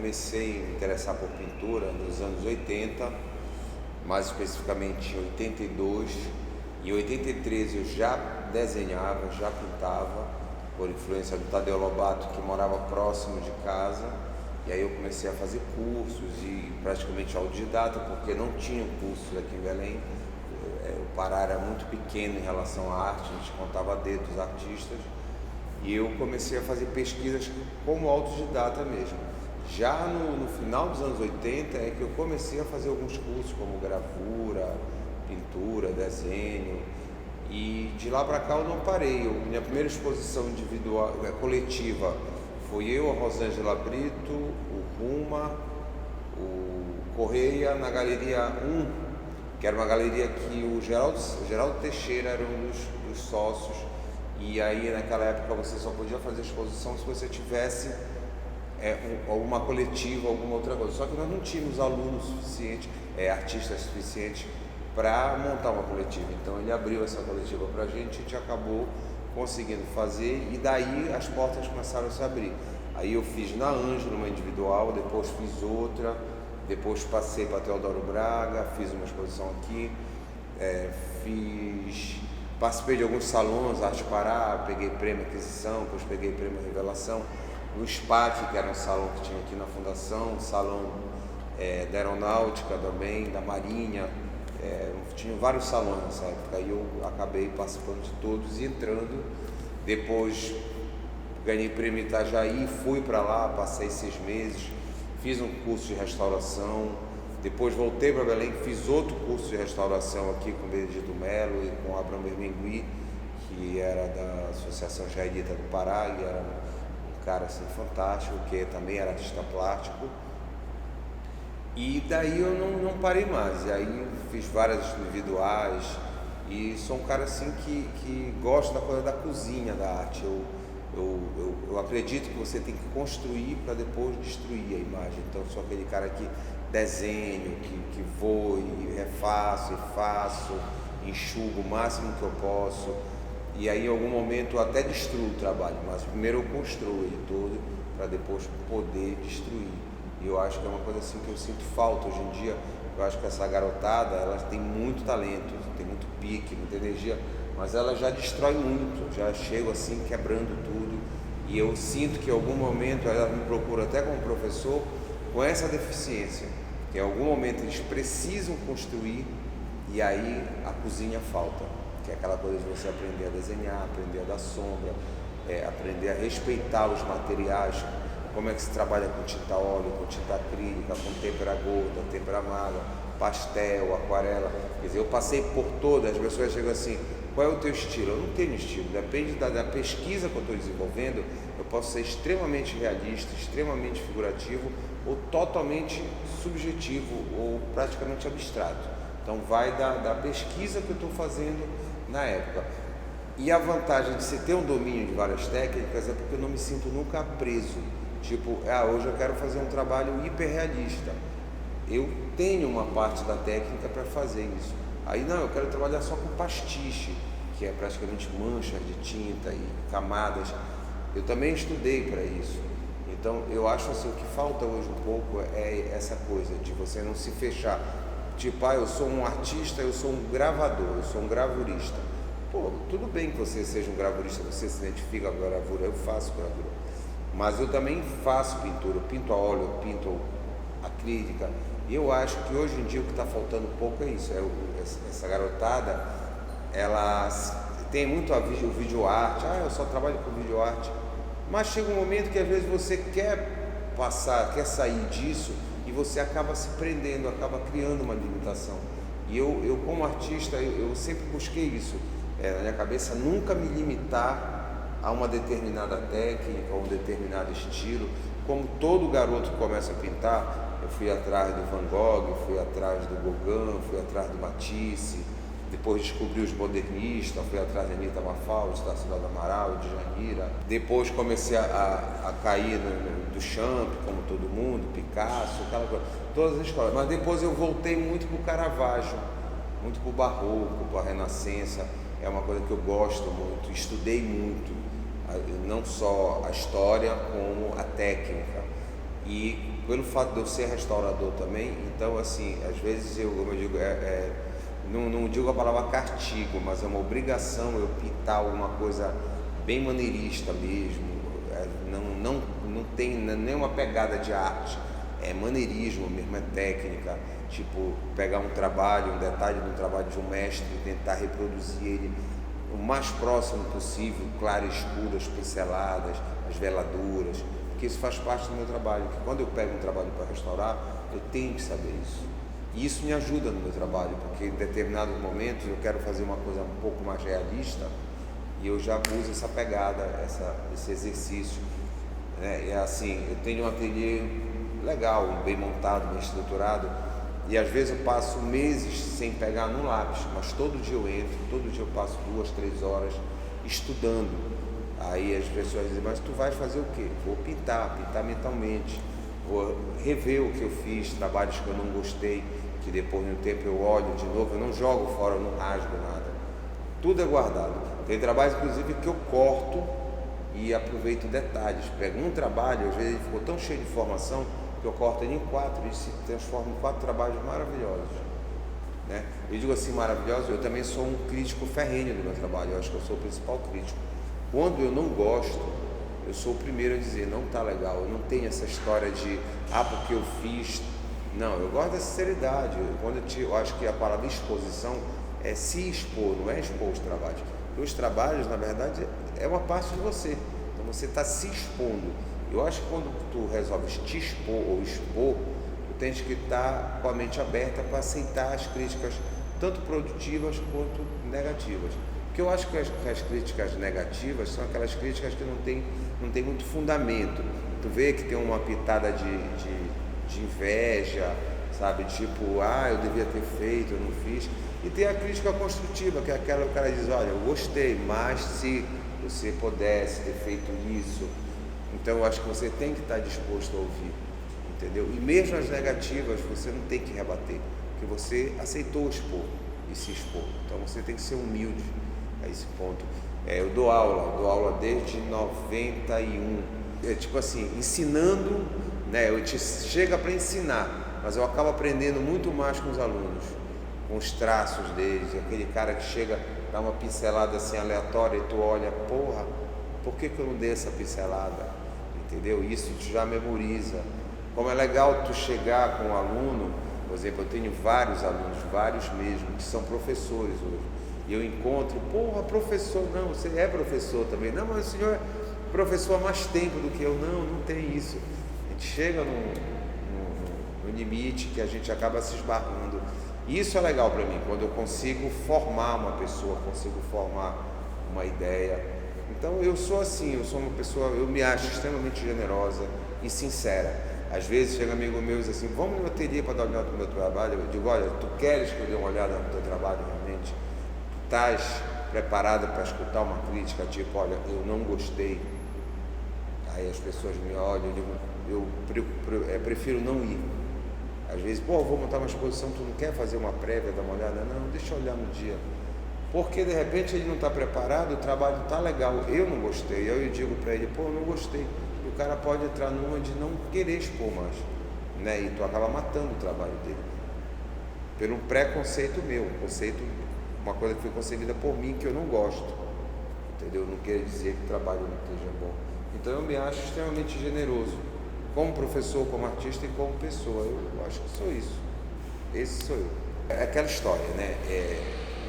comecei a me interessar por pintura nos anos 80, mais especificamente em 82. Em 83 eu já desenhava, já pintava, por influência do Tadeu Lobato, que morava próximo de casa. E aí eu comecei a fazer cursos e praticamente autodidata, porque não tinha cursos aqui em Belém. O Pará era muito pequeno em relação à arte, a gente contava a dedo os artistas. E eu comecei a fazer pesquisas como autodidata mesmo. Já no final dos anos 80 é que eu comecei a fazer alguns cursos como gravura, pintura, desenho. E de lá para cá eu não parei. Minha primeira exposição individual, coletiva, foi eu, a Rosângela Brito, o Ruma, o Correia, na Galeria 1, que era uma galeria que o Geraldo Teixeira era um dos sócios. E aí naquela época você só podia fazer exposição se você tivesse alguma coletiva, alguma outra coisa. Só que nós não tínhamos alunos suficientes, artistas suficientes para montar uma coletiva. Então ele abriu essa coletiva para a gente acabou conseguindo fazer, e daí as portas começaram a se abrir. Aí eu fiz na Ângelo uma individual, depois fiz outra, depois passei para Teodoro Braga, fiz uma exposição aqui, participei de alguns salões, Arte Pará, peguei prêmio Aquisição, depois peguei prêmio Revelação, no SPAC, que era um salão que tinha aqui na Fundação, um salão da Aeronáutica também, da Marinha, tinha vários salões nessa época, e eu acabei participando de todos e entrando. Depois ganhei prêmio Itajaí, fui para lá, passei 6 meses, fiz um curso de restauração, depois voltei para Belém, fiz outro curso de restauração aqui com o Benedito Melo e com o Abraham Bermengui, que era da Associação Israelita do Pará, e era um cara assim fantástico, que também era artista plástico. E daí eu não parei mais, e aí fiz várias individuais, e sou um cara assim que gosta da coisa da cozinha da arte. Eu acredito que você tem que construir para depois destruir a imagem. Então eu sou aquele cara que desenho, que vou e refaço e faço, enxugo o máximo que eu posso, e aí em algum momento eu até destruo o trabalho, mas primeiro eu construo ele todo para depois poder destruir. E eu acho que é uma coisa assim que eu sinto falta hoje em dia. Eu acho que essa garotada, ela tem muito talento, tem muito pique, muita energia, mas ela já destrói muito, já chega assim quebrando tudo. E eu sinto que em algum momento ela me procura até como professor com essa deficiência, que em algum momento eles precisam construir, e aí a cozinha falta, que é aquela coisa de você aprender a desenhar, aprender a dar sombra, aprender a respeitar os materiais. Como é que se trabalha com tinta óleo, com tinta acrílica, com têmpera gorda, têmpera magra, pastel, aquarela. Quer dizer, eu passei por todas, as pessoas chegam assim, qual é o teu estilo? Eu não tenho estilo, depende da pesquisa que eu estou desenvolvendo. Eu posso ser extremamente realista, extremamente figurativo, ou totalmente subjetivo, ou praticamente abstrato. Então vai da pesquisa que eu estou fazendo na época. E a vantagem de você ter um domínio de várias técnicas é porque eu não me sinto nunca preso. Tipo, hoje eu quero fazer um trabalho hiperrealista. Eu tenho uma parte da técnica para fazer isso. Aí não, eu quero trabalhar só com pastiche, que é praticamente manchas de tinta e camadas. Eu também estudei para isso. Então eu acho assim, o que falta hoje um pouco é essa coisa de você não se fechar. Tipo, eu sou um artista, eu sou um gravador, eu sou um gravurista. Pô, tudo bem que você seja um gravurista, você se identifica com a gravura, eu faço gravura. Mas eu também faço pintura, eu pinto a óleo, eu pinto acrílica. E eu acho que hoje em dia o que está faltando um pouco é isso. Essa garotada, ela tem muito a vídeo arte. Eu só trabalho com vídeo arte. Mas chega um momento que às vezes você quer sair disso, e você acaba se prendendo, acaba criando uma limitação. E eu como artista, eu sempre busquei isso. Na minha cabeça, nunca me limitar a uma determinada técnica, a um determinado estilo. Como todo garoto que começa a pintar, eu fui atrás do Van Gogh, fui atrás do Gauguin, fui atrás do Matisse, depois descobri os modernistas, fui atrás de Anita Mafalda, da Cidade do Amaral, de Janira. Depois comecei a cair do Champ, como todo mundo, Picasso, aquela coisa, todas as escolas. Mas depois eu voltei muito para o Caravaggio, muito para o Barroco, para a Renascença. É uma coisa que eu gosto muito, estudei muito, não só a história, como a técnica. E pelo fato de eu ser restaurador também, então assim, às vezes como eu digo, não digo a palavra castigo, mas é uma obrigação eu pintar alguma coisa bem maneirista mesmo, não tem nenhuma pegada de arte, é maneirismo mesmo, é técnica, tipo pegar um trabalho, um detalhe de um trabalho de um mestre e tentar reproduzir ele o mais próximo possível, claro e escuro, as pinceladas, as veladuras, porque isso faz parte do meu trabalho, que quando eu pego um trabalho para restaurar, eu tenho que saber isso. E isso me ajuda no meu trabalho, porque em determinados momentos eu quero fazer uma coisa um pouco mais realista e eu já uso essa pegada, esse exercício. Né? É assim, eu tenho um ateliê legal, bem montado, bem estruturado, e às vezes eu passo meses sem pegar no lápis, mas todo dia eu entro, todo dia eu passo 2, 3 horas estudando. Aí as pessoas dizem, mas tu vai fazer o quê? Vou pintar mentalmente, vou rever o que eu fiz, trabalhos que eu não gostei, que depois de um tempo eu olho de novo, eu não jogo fora, eu não rasgo nada. Tudo é guardado. Tem trabalhos, inclusive, que eu corto e aproveito detalhes. Pego um trabalho, às vezes ele ficou tão cheio de informação, que eu corto ele em 4 e se transforma em 4 trabalhos maravilhosos. Né? Eu digo assim, maravilhosos, eu também sou um crítico ferrenho do meu trabalho, eu acho que eu sou o principal crítico. Quando eu não gosto, eu sou o primeiro a dizer, não está legal, eu não tenho essa história de, porque eu fiz. Não, eu gosto da sinceridade. Eu acho que a palavra exposição é se expor, não é expor os trabalhos. Os trabalhos, na verdade, é uma parte de você, então você está se expondo. Eu acho que quando tu resolves te expor ou expor, tu tens que estar com a mente aberta para aceitar as críticas, tanto produtivas quanto negativas. Porque eu acho que as críticas negativas são aquelas críticas que não tem muito fundamento. Tu vê que tem uma pitada de inveja, sabe? Tipo, eu devia ter feito, eu não fiz. E tem a crítica construtiva, que é aquela que o cara diz, olha, eu gostei, mas se você pudesse ter feito isso. Então eu acho que você tem que estar disposto a ouvir, entendeu? E mesmo as negativas você não tem que rebater, porque você aceitou expor e se expor. Então você tem que ser humilde a esse ponto. Eu dou aula desde 91. Tipo assim, ensinando, né? Chega para ensinar, mas eu acabo aprendendo muito mais com os alunos, com os traços deles, aquele cara que chega, dá uma pincelada assim aleatória e tu olha, porra, por que eu não dei essa pincelada? Entendeu? Isso tu já memoriza. Como é legal tu chegar com um aluno, por exemplo, eu tenho vários alunos, vários mesmo, que são professores hoje, e eu encontro, porra, professor, não, você é professor também, não, mas o senhor é professor há mais tempo do que eu, não tem isso. A gente chega no limite que a gente acaba se esbarrando. E isso é legal para mim, quando eu consigo formar uma pessoa, consigo formar uma ideia. Então eu sou assim, eu sou uma pessoa, eu me acho extremamente generosa e sincera. Às vezes chega amigo meu e diz assim, vamos no ateliê para dar uma olhada no meu trabalho. Eu digo, olha, tu queres que eu dê uma olhada no teu trabalho realmente? Tu estás preparado para escutar uma crítica, tipo, olha, eu não gostei. Aí as pessoas me olham, eu digo, eu prefiro não ir. Às vezes, vou montar uma exposição, tu não quer fazer uma prévia, dar uma olhada? Não, deixa eu olhar no dia. Porque de repente ele não está preparado, o trabalho está legal, eu não gostei. Eu digo para ele, eu não gostei. E o cara pode entrar numa de não querer expor mais, né? E tu acaba matando o trabalho dele. Pelo preconceito meu, uma coisa que foi concebida por mim que eu não gosto. Entendeu? Não quer dizer que o trabalho não esteja bom. Então eu me acho extremamente generoso, como professor, como artista e como pessoa. Eu acho que sou isso. Esse sou eu. É aquela história, né?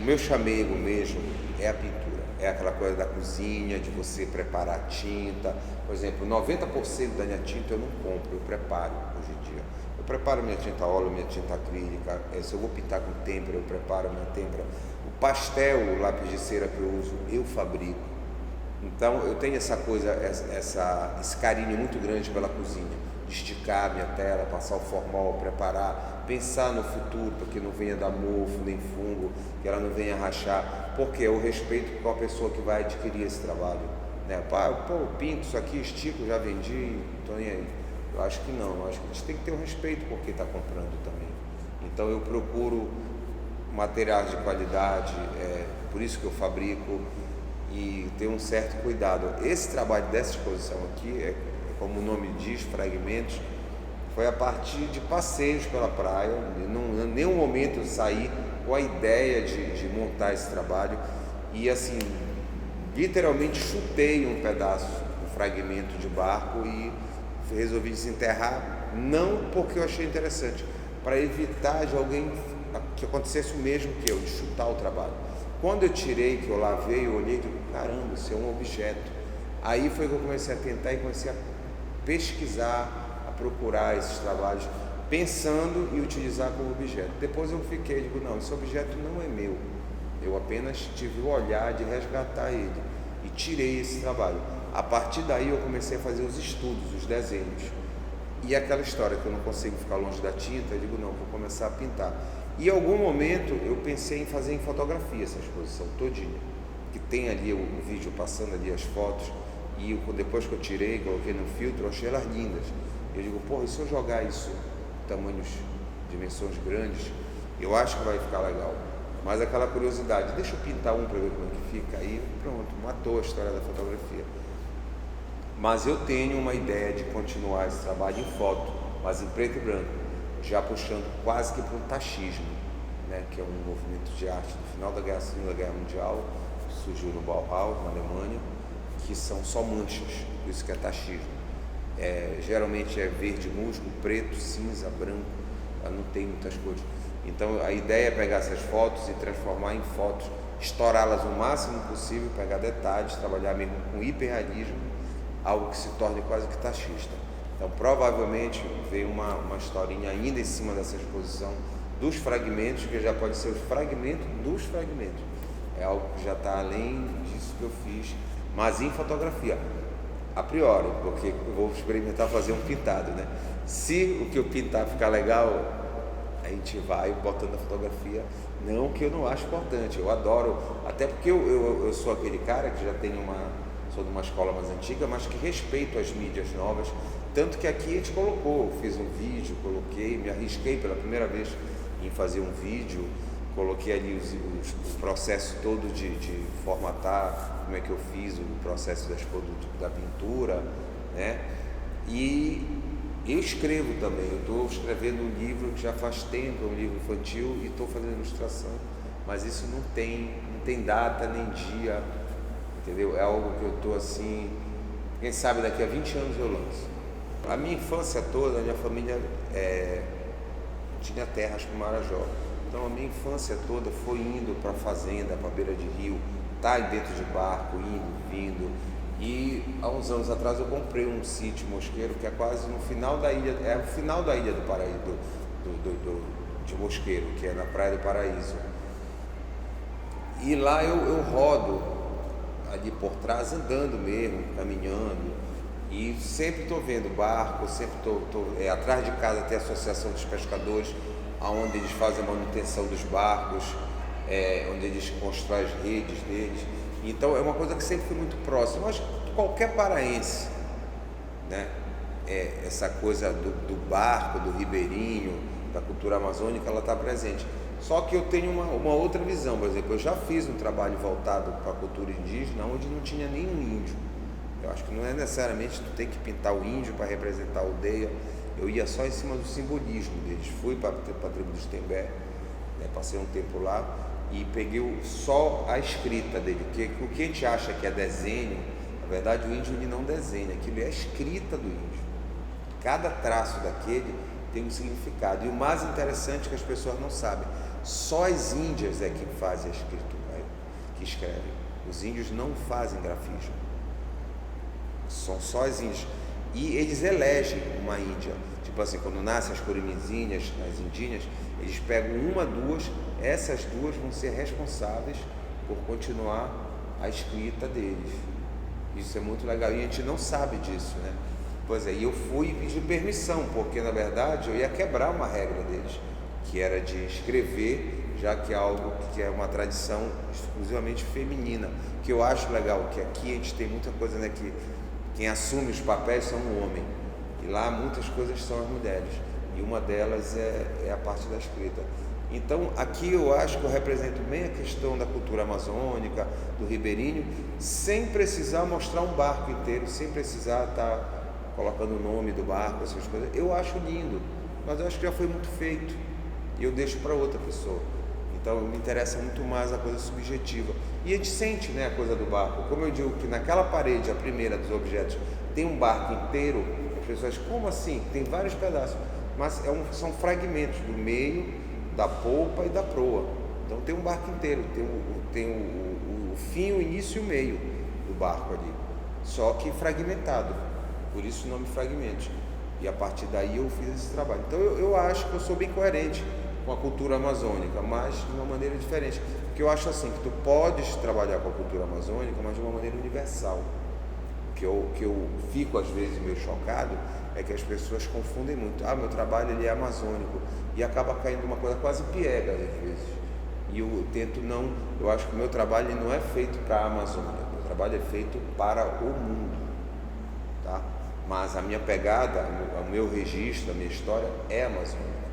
O meu chamego mesmo é a pintura. É aquela coisa da cozinha, de você preparar a tinta. Por exemplo, 90% da minha tinta eu não compro, eu preparo hoje em dia. Eu preparo minha tinta óleo, minha tinta acrílica. Se eu vou pintar com têmpera, eu preparo a minha têmpera. O pastel, o lápis de cera que eu uso, eu fabrico. Então eu tenho essa coisa, esse carinho muito grande pela cozinha, de esticar minha tela, passar o formol, preparar, pensar no futuro, para que não venha dar mofo nem fungo, que ela não venha rachar, porque eu respeito com a pessoa que vai adquirir esse trabalho, né? Eu pinto isso aqui, estico, já vendi, estou nem aí. Eu acho que não, eu acho que a gente tem que ter um respeito por quem está comprando também. Então eu procuro materiais de qualidade, por isso que eu fabrico, e ter um certo cuidado. Esse trabalho dessa exposição aqui como o nome diz, fragmentos, foi a partir de passeios pela praia. Em nenhum momento eu saí com a ideia de montar esse trabalho, e assim, literalmente chutei um pedaço, um fragmento de barco e resolvi desenterrar, não porque eu achei interessante, para evitar de alguém que acontecesse o mesmo que eu, de chutar o trabalho. Quando eu tirei, que eu lavei, eu olhei e digo, caramba, isso é um objeto. Aí foi que eu comecei a tentar e comecei a pesquisar, a procurar esses trabalhos, pensando em utilizar como objeto. Depois eu digo, não, esse objeto não é meu. Eu apenas tive o olhar de resgatar ele e tirei esse trabalho. A partir daí eu comecei a fazer os estudos, os desenhos. E aquela história que eu não consigo ficar longe da tinta, eu digo, não, vou começar a pintar. E em algum momento eu pensei em fazer em fotografia essa exposição todinha, que tem ali o vídeo passando ali as fotos, e depois que eu tirei, coloquei no filtro, eu achei elas lindas. Eu digo, porra, e se eu jogar isso em tamanhos, dimensões grandes, eu acho que vai ficar legal. Mas aquela curiosidade, deixa eu pintar um para ver como é que fica, aí pronto, matou a história da fotografia. Mas eu tenho uma ideia de continuar esse trabalho em foto, mas em preto e branco, já puxando quase que para um tachismo, né, que é um movimento de arte do final da Segunda Guerra Mundial, que surgiu no Bauhaus, na Alemanha, que são só manchas, por isso que é tachismo. Geralmente é verde musgo, preto, cinza, branco, não tem muitas cores. Então a ideia é pegar essas fotos e transformar em fotos, estourá-las o máximo possível, pegar detalhes, trabalhar mesmo com hiperrealismo, algo que se torne quase que taxista. Então provavelmente veio uma historinha ainda em cima dessa exposição dos fragmentos, que já pode ser os fragmentos dos fragmentos. É algo que já está além disso que eu fiz, mas em fotografia, a priori, porque eu vou experimentar fazer um pintado, né? Se o que eu pintar ficar legal, a gente vai botando a fotografia. Não que eu não acho importante, eu adoro, até porque eu sou aquele cara que já tem sou de uma escola mais antiga, mas que respeito as mídias novas, tanto que aqui a gente colocou, fiz um vídeo, me arrisquei pela primeira vez em fazer um vídeo, coloquei ali o processo todo de formatar, como é que eu fiz o processo da pintura, né? E eu escrevo também, eu estou escrevendo um livro que já faz tempo, é um livro infantil, e estou fazendo ilustração, mas isso não tem data nem dia, entendeu? É algo que eu estou assim, quem sabe daqui a 20 anos eu lanço. A minha infância toda, a minha família tinha terras no Marajó, então a minha infância toda foi indo para a fazenda, para a beira de rio, dentro de barco, indo, vindo. E há uns anos atrás eu comprei um sítio Mosqueiro, que é quase no final da ilha, é o final da ilha do Paraíso, de Mosqueiro, que é na Praia do Paraíso. E lá eu rodo ali por trás, andando mesmo, caminhando, e sempre estou vendo barco, sempre estou atrás de casa tem a Associação dos Pescadores, onde eles fazem a manutenção dos barcos, onde eles constroem as redes deles. Então é uma coisa que sempre foi muito próxima. Acho que qualquer paraense, né? Essa coisa do barco, do ribeirinho, da cultura amazônica, ela está presente. Só que eu tenho uma outra visão. Por exemplo, eu já fiz um trabalho voltado para a cultura indígena, onde não tinha nenhum índio. Eu acho que não é necessariamente tu tem que pintar o índio para representar a aldeia. Eu ia só em cima do simbolismo deles. Fui para a tribo dos Tembé, né? Passei um tempo lá e peguei só a escrita dele, porque o que a gente acha que é desenho, na verdade o índio ele não desenha, aquilo é a escrita do índio. Cada traço daquele tem um significado, e o mais interessante é que as pessoas não sabem, só as índias é que fazem a escritura, que escrevem. Os índios não fazem grafismo, são só as índias, e eles elegem uma índia, tipo assim, quando nascem as coriminzinhas, as indinhas, eles pegam uma, duas, essas duas vão ser responsáveis por continuar a escrita deles. Isso é muito legal, e a gente não sabe disso, né? Pois é, e eu fui pedir permissão, porque na verdade eu ia quebrar uma regra deles, que era de escrever, já que é algo que é uma tradição exclusivamente feminina, que eu acho legal, que aqui a gente tem muita coisa, né, que quem assume os papéis são o homem, e lá muitas coisas são as mulheres, e uma delas é a parte da escrita. Então aqui eu acho que eu represento bem a questão da cultura amazônica, do ribeirinho, sem precisar mostrar um barco inteiro, sem precisar estar colocando o nome do barco, essas coisas. Eu acho lindo, mas eu acho que já foi muito feito e eu deixo para outra pessoa. Então me interessa muito mais a coisa subjetiva. E a gente sente, né, a coisa do barco. Como eu digo que naquela parede, a primeira dos objetos, tem um barco inteiro, as pessoas, como assim? Tem vários pedaços, mas são fragmentos do meio, da polpa e da proa. Então tem um barco inteiro, tem o fim, o início e o meio do barco ali, só que fragmentado, por isso o nome Fragmentos. E a partir daí eu fiz esse trabalho. Então eu acho que eu sou bem coerente com a cultura amazônica, mas de uma maneira diferente. Porque eu acho assim, que tu podes trabalhar com a cultura amazônica, mas de uma maneira universal. Que eu fico às vezes meio chocado é que as pessoas confundem muito. Meu trabalho ele é amazônico, e acaba caindo uma coisa quase piega às vezes. E eu tento não, eu acho que o meu trabalho ele não é feito para a Amazônia, o meu trabalho é feito para o mundo, tá? Mas a minha pegada, o meu registro, a minha história é amazônica.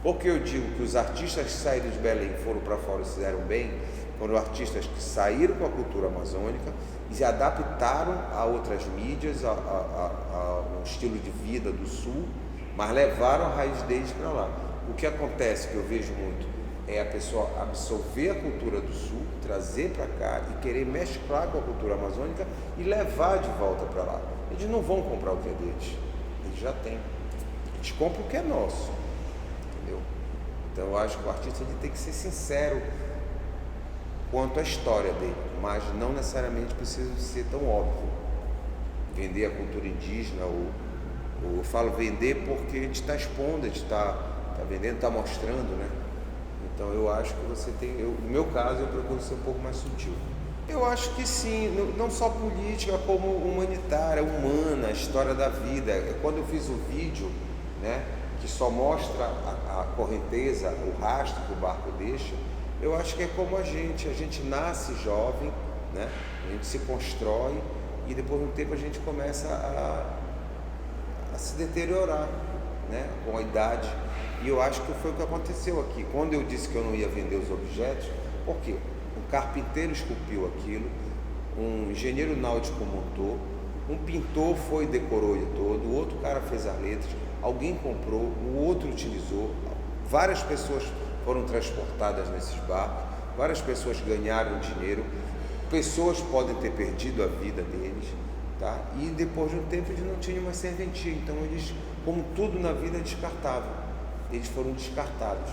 Porque eu digo que os artistas que saíram de Belém foram para fora e se fizeram bem, foram artistas que saíram com a cultura amazônica e se adaptaram a outras mídias, a um estilo de vida do sul, mas levaram a raiz deles para lá. O que acontece, que eu vejo muito, é a pessoa absorver a cultura do sul, trazer para cá e querer mesclar com a cultura amazônica e levar de volta para lá. Eles não vão comprar o que é deles, eles já têm. Eles compram o que é nosso, entendeu? Então eu acho que o artista ele tem que ser sincero quanto à história dele, mas não necessariamente precisa ser tão óbvio. Vender a cultura indígena, ou eu falo vender porque a gente está expondo, a gente está vendendo, está mostrando, né? Então eu acho que você tem, no meu caso eu procuro ser um pouco mais sutil. Eu acho que sim, não só política, como humanitária, humana, a história da vida. Quando eu fiz o vídeo, né, que só mostra a correnteza, o rastro que o barco deixa, eu acho que é como a gente nasce jovem, né, a gente se constrói e depois de um tempo a gente começa a se deteriorar, né, com a idade. E eu acho que foi o que aconteceu aqui. Quando eu disse que eu não ia vender os objetos, por quê? Um carpinteiro esculpiu aquilo, um engenheiro náutico montou, um pintor foi e decorou ele todo, o outro cara fez as letras, alguém comprou, o outro utilizou, várias pessoas foram transportadas nesses barcos, várias pessoas ganharam dinheiro, pessoas podem ter perdido a vida deles, tá? E depois de um tempo eles não tinham mais serventia, então eles, como tudo na vida, é descartável. Eles foram descartados,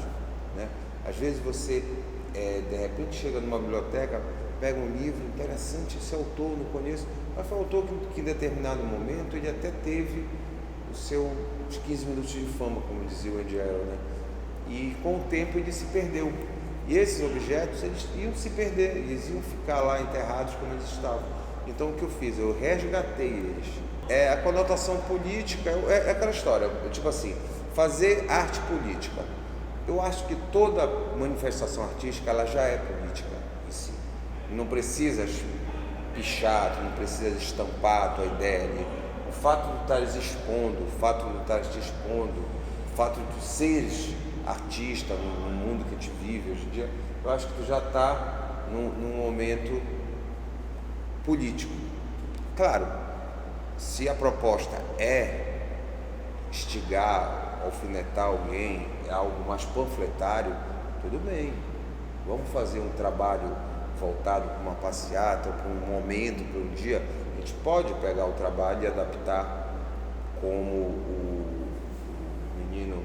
né? Às vezes você, de repente, chega numa biblioteca, pega um livro interessante, esse autor não conheço, mas foi um autor que em determinado momento ele até teve os 15 minutos de fama, como dizia o Andy Errol, né? E com o tempo ele se perdeu. E esses objetos, eles iam se perder, eles iam ficar lá enterrados como eles estavam. Então o que eu fiz? Eu resgatei eles. A conotação política é aquela história, tipo assim, fazer arte política. Eu acho que toda manifestação artística ela já é política em si. Não precisa pichar, não precisa estampar a tua ideia ali. O fato de estares expondo, o fato de estares te expondo, o fato de tu seres artista no mundo que a gente vive hoje em dia, eu acho que tu já está num momento político. Claro, se a proposta é instigar, alfinetar alguém, é algo mais panfletário, tudo bem, vamos fazer um trabalho voltado para uma passeata, para um momento, para um dia. A gente pode pegar o trabalho e adaptar, como o menino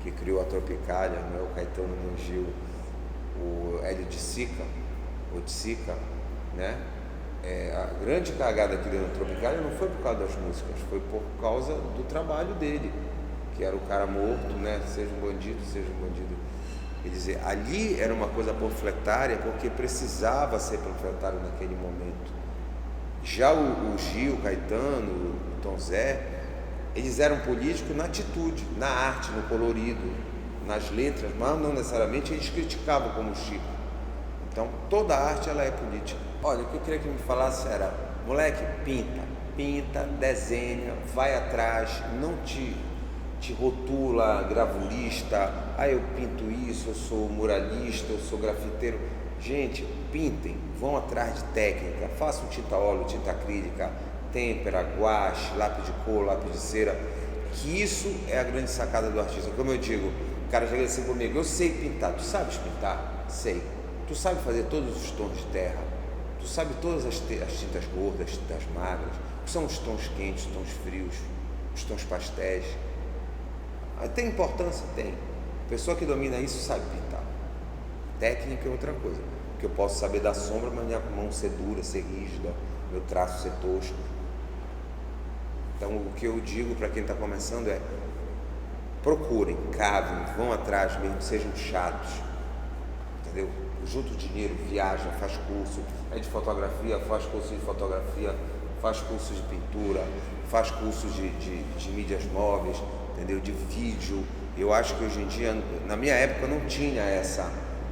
que criou a Tropicália, não é o Caetano Mungil, o Hélio de Sica, né? A grande cagada que deu na Tropicália não foi por causa das músicas, foi por causa do trabalho dele, que era o cara morto, né? Seja um bandido, seja um bandido. Quer dizer, ali era uma coisa panfletária porque precisava ser panfletário naquele momento. Já o Gil, o Caetano, o Tom Zé, eles eram políticos na atitude, na arte, no colorido, nas letras, mas não necessariamente eles criticavam como o Chico. Então toda a arte ela é política. Olha, o que eu queria que me falasse era, moleque, pinta, desenha, vai atrás, não te rotula gravurista, eu pinto isso, eu sou muralista, eu sou grafiteiro. Gente, pintem, vão atrás de técnica, façam tinta óleo, tinta acrílica, têmpera, guache, lápis de cor, lápis de cera, que isso é a grande sacada do artista. Como eu digo, o cara chega assim comigo, eu sei pintar, tu sabes pintar? Sei. Tu sabe fazer todos os tons de terra, tu sabe todas as tintas gordas, as tintas magras, o que são os tons quentes, os tons frios, os tons pastéis. Tem importância? Tem. A pessoa que domina isso sabe pintar. Técnica é outra coisa, porque eu posso saber da sombra, mas minha mão ser dura, ser rígida, meu traço ser tosco. Então o que eu digo para quem está começando é: procurem, cavem, vão atrás mesmo, sejam chatos, entendeu? Junta o dinheiro, viaja, faz curso, é de fotografia, faz curso de fotografia, faz curso de pintura, faz curso de mídias móveis, entendeu? De vídeo. Eu acho que hoje em dia, na minha época não tinha essa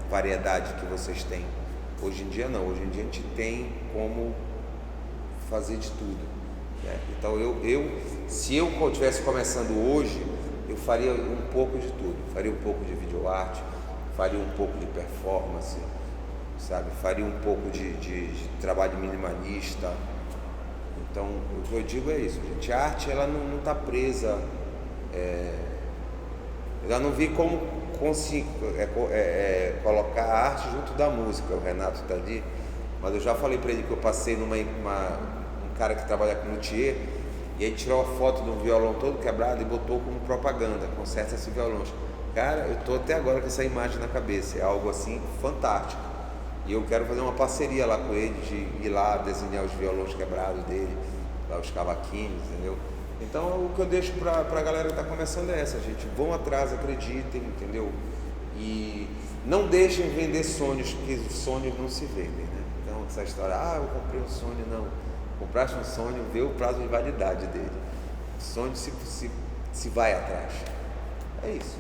variedade que vocês têm. Hoje em dia não, hoje em dia a gente tem como fazer de tudo, né? Então se eu estivesse começando hoje, eu faria um pouco de tudo, faria um pouco de videoarte, faria um pouco de performance, sabe? Faria um pouco de trabalho minimalista. Então o que eu digo é isso, gente, a arte ela não está presa, eu não vi como consigo colocar a arte junto da música. O Renato está ali, mas eu já falei para ele que eu passei um cara que trabalha com luthier, e aí tirou a foto de um violão todo quebrado e botou como propaganda: conserta esse violão. Cara, eu tô até agora com essa imagem na cabeça, é algo assim fantástico, e eu quero fazer uma parceria lá com ele, de ir lá desenhar os violões quebrados dele, lá os cavaquinhos, entendeu? Então o que eu deixo pra galera que tá começando é essa, gente: vão atrás, acreditem, entendeu? E não deixem vender sonhos, porque sonhos não se vendem, né? Então essa história, eu comprei um sonho, não. Compraste um sonho, vê o prazo de validade dele. O sonho se vai atrás. É isso.